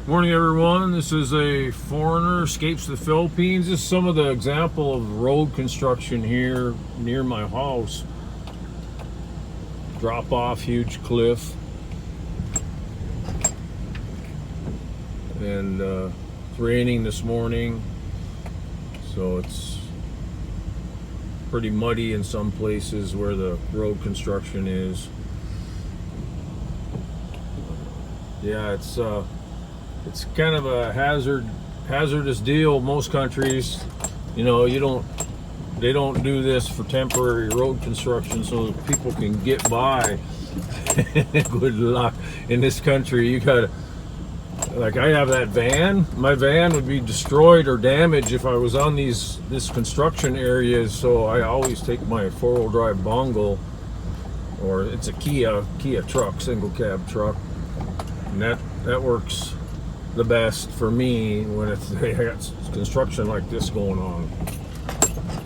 Morning everyone, this is a foreigner escapes the Philippines. This is some of the example of road construction here near my house. Drop off, huge cliff. And it's raining this morning, so it's pretty muddy in some places where the road construction is. Yeah, it's kind of a hazardous deal. Most countries, you know, they don't do this for temporary road construction so that people can get by. Good luck. In this country, you gotta, like, I have that van. My van would be destroyed or damaged if I was on this construction areas, so I always take my four-wheel drive Bongo, or it's a Kia truck, single cab truck, and that works the best for me when they got construction like this going on.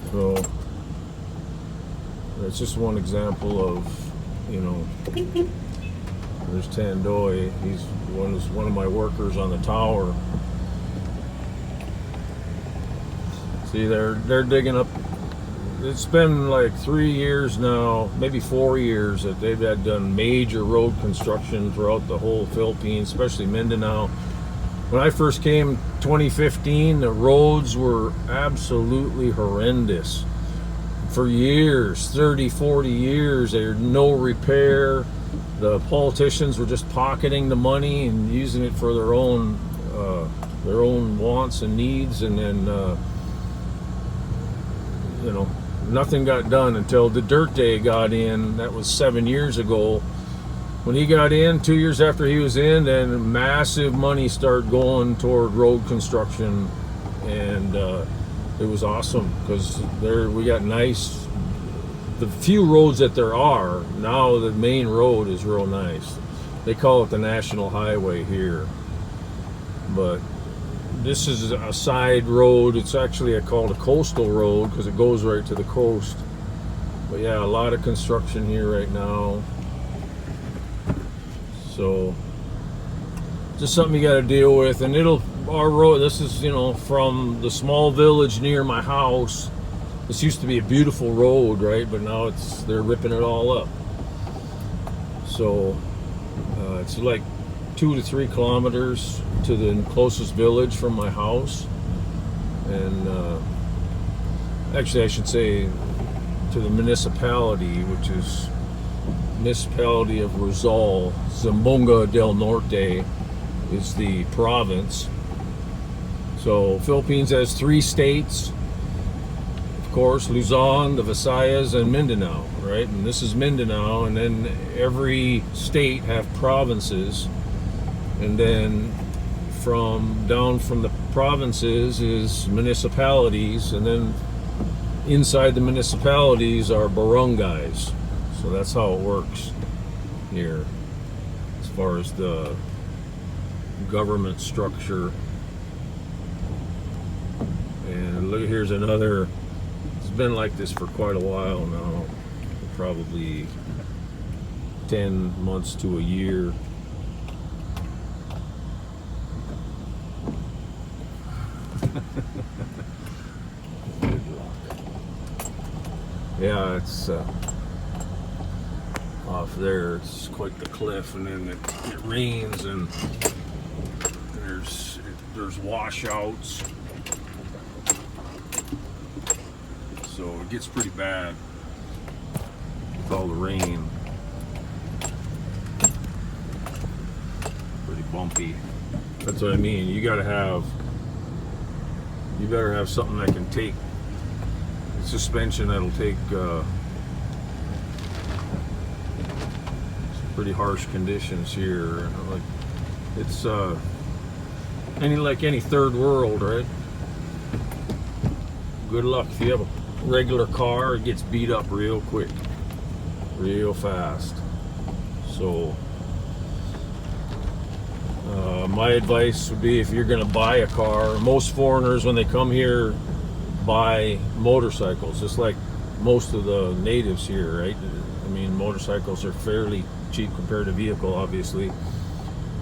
So that's just one example of, you know, there's Tandoy. He's one of my workers on the tower. See, they're digging up. It's been like 3 years now, maybe 4 years, that they've done major road construction throughout the whole Philippines, especially Mindanao. When I first came 2015, the roads were absolutely horrendous. For years, 30, 40 years, there was no repair. The politicians were just pocketing the money and using it for their own wants and needs, and then you know, nothing got done until Duterte got in. That was 7 years ago. When he got in, 2 years after he was in, then massive money started going toward road construction, and it was awesome because we got nice. The few roads that there are now, the main road is real nice. They call it the National Highway here, but this is a side road. It's actually called a coastal road because it goes right to the coast. But yeah, a lot of construction here right now. So just something you got to deal with. And our road, this is, you know, from the small village near my house. This used to be a beautiful road, right? But now they're ripping it all up. So it's like 2 to 3 kilometers to the closest village from my house. And actually I should say to the municipality, which is municipality of Rizal. Zamboanga del Norte is the province. So Philippines has 3 states, of course: Luzon, the Visayas, and Mindanao, right? And this is Mindanao, and then every state have provinces, and then down from the provinces is municipalities, and then inside the municipalities are barangays. So that's how it works here as far as the government structure. And look, here's another. It's been like this for quite a while now, probably 10 months to a year. Good luck. Yeah, it's off there. It's quite the cliff, and then it rains, and there's washouts, so it gets pretty bad with all the rain. Pretty bumpy. That's what I mean. You better have something that can take suspension that'll take pretty harsh conditions here. Like, it's any third world, right? Good luck. If you have a regular car, it gets beat up real quick, real fast. So my advice would be, if you're going to buy a car, most foreigners when they come here buy motorcycles, just like most of the natives here, right? I mean, motorcycles are fairly cheap compared to vehicle, obviously.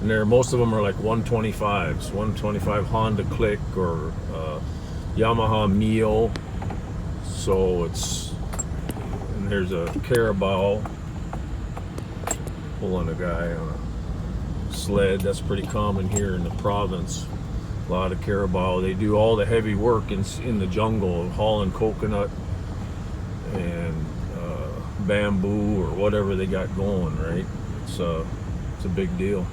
and most of them are like 125s, 125 Honda Click or Yamaha Mio. So it's, and there's a Carabao pulling a guy on a sled. That's pretty common here in the province. A lot of Carabao. They do all the heavy work in the jungle, hauling coconut and bamboo or whatever they got going, right? It's a big deal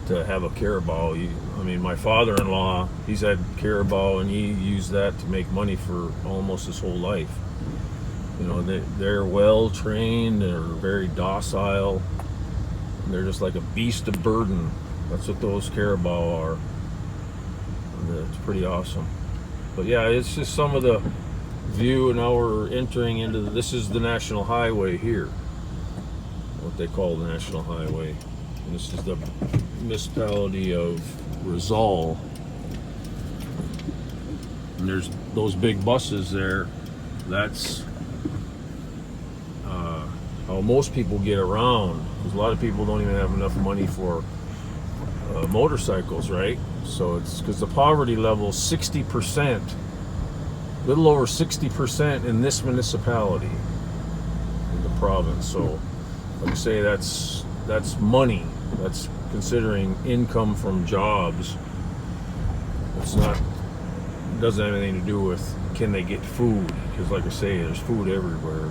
to have a Carabao. I mean, my father-in-law, he's had Carabao, and he used that to make money for almost his whole life. You know, they're well trained, they're very docile, and they're just like a beast of burden. That's what those Carabao are. And it's pretty awesome. But yeah, it's just some of the view. Now we're entering into this is the National Highway here, what they call the National Highway. And this is the municipality of Rizal. And there's those big buses there. That's how most people get around, because a lot of people don't even have enough money for motorcycles, right? So it's because the poverty level is 60%, a little over 60% in this municipality in the province. So like I say, that's money. That's considering income from jobs. It's not, it doesn't have anything to do with can they get food, because like I say, there's food everywhere.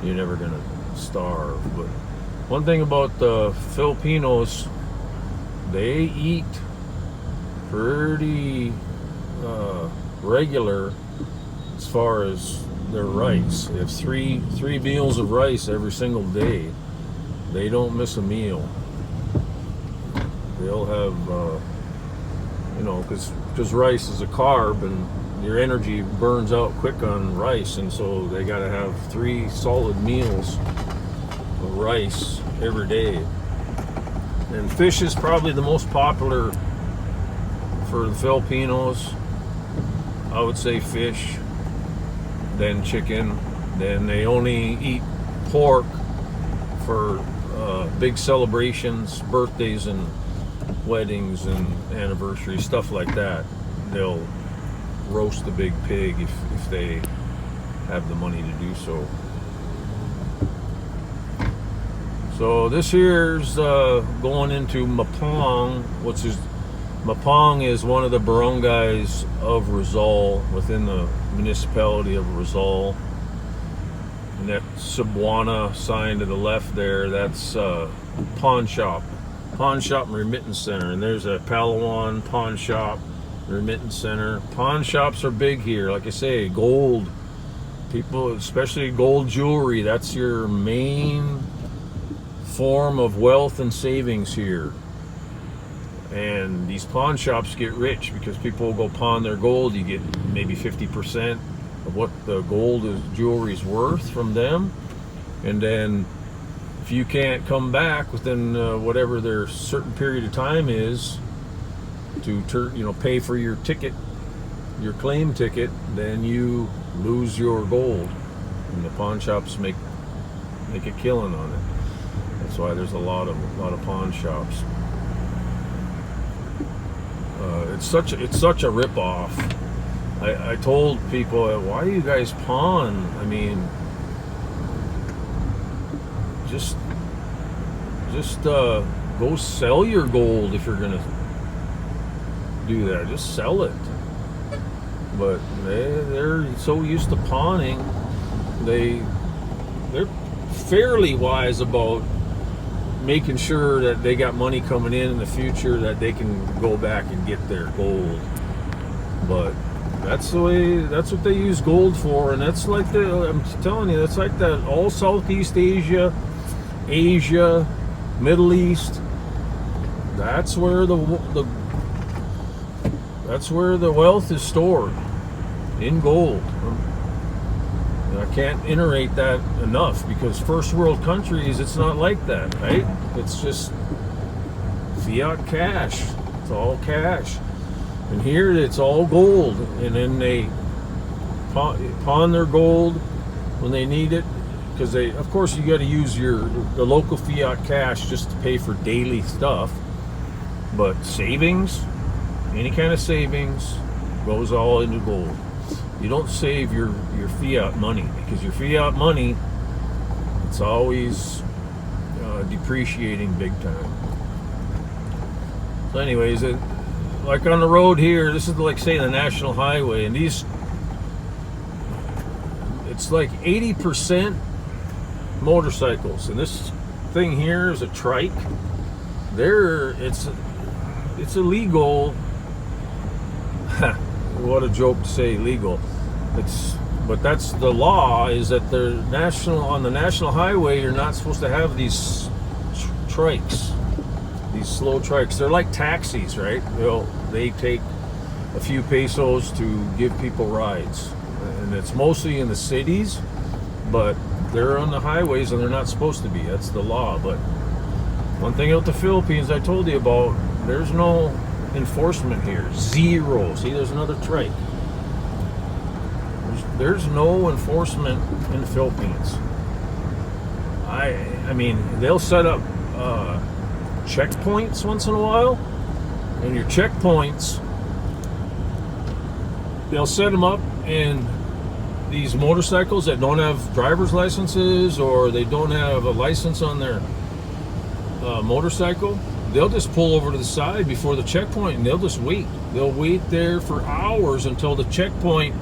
You're never gonna starve. But one thing about the Filipinos, they eat pretty regular as far as their rice. They have three meals of rice every single day. They don't miss a meal. They'll have, you know, because rice is a carb, and your energy burns out quick on rice, and so they got to have 3 solid meals of rice every day. And fish is probably the most popular for the Filipinos. I would say fish, then chicken, then they only eat pork for big celebrations, birthdays and weddings and anniversaries, stuff like that. They'll roast a big pig if they have the money to do so. So this here's going into Mapong. Mapong is one of the barangays of Rizal, within the municipality of Rizal. And that Cebuana sign to the left there, that's pawn shop and remittance center. And there's a Palawan pawn shop, remittance center. Pawn shops are big here. Like I say, gold. People, especially gold jewelry, that's your main form of wealth and savings here. And these pawn shops get rich because people will go pawn their gold. You get maybe 50% of what the gold jewelry is worth from them. And then if you can't come back within whatever their certain period of time is to pay for your ticket, your claim ticket, then you lose your gold. And the pawn shops make a killing on it. That's why there's a lot of pawn shops. It's such a rip-off. I told people, why do you guys pawn? I mean, just go sell your gold if you're gonna do that. Just sell it. But they're so used to pawning, they're fairly wise about making sure that they got money coming in the future that they can go back and get their gold. But that's what they use gold for. And that's like I'm telling you, that's like that all Southeast Asia, Middle East. That's where the wealth is stored, in gold. And I can't iterate that enough, because first world countries, it's not like that, right? It's just fiat cash. It's all cash. And here it's all gold. And then they pawn their gold when they need it because of course you got to use the local fiat cash just to pay for daily stuff, but savings, any kind of savings, goes all into gold. You don't save your fiat money, because your fiat money, it's always depreciating big time. So anyways, like on the road here, this is like, say, the national highway, and it's like 80% motorcycles, and this thing here is a trike. It's illegal. What a joke to say illegal. But that's the law, is that on the national highway, you're not supposed to have these trikes, these slow trikes. They're like taxis, right? They take a few pesos to give people rides, and it's mostly in the cities, but they're on the highways and they're not supposed to be. That's the law. But one thing about the Philippines I told you about, there's no enforcement here. Zero. See, there's another trike. There's no enforcement in the Philippines. I mean, they'll set up checkpoints once in a while, and your checkpoints, they'll set them up, and these motorcycles that don't have driver's licenses, or they don't have a license on their motorcycle, they'll just pull over to the side before the checkpoint, and they'll just wait. They'll wait there for hours until the checkpoint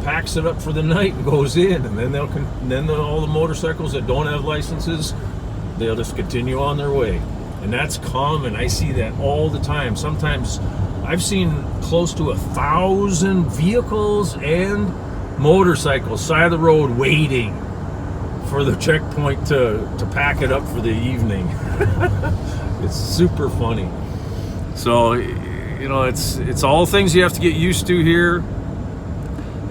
packs it up for the night and goes in, and then all the motorcycles that don't have licenses, they'll just continue on their way. And that's common. I see that all the time. Sometimes I've seen close to 1,000 vehicles and motorcycles side of the road waiting for the checkpoint to pack it up for the evening. It's super funny. So, it's all things you have to get used to here.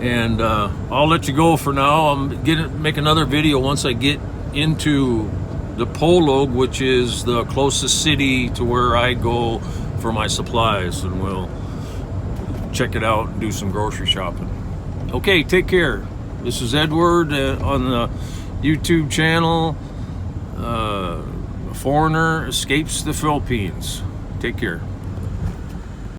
And I'll let you go for now. I'm make another video once I get into the Polog, which is the closest city to where I go for my supplies, and we'll check it out and do some grocery shopping. Okay, take care. This is Edward on the YouTube channel. A Foreigner Escapes the Philippines. Take care.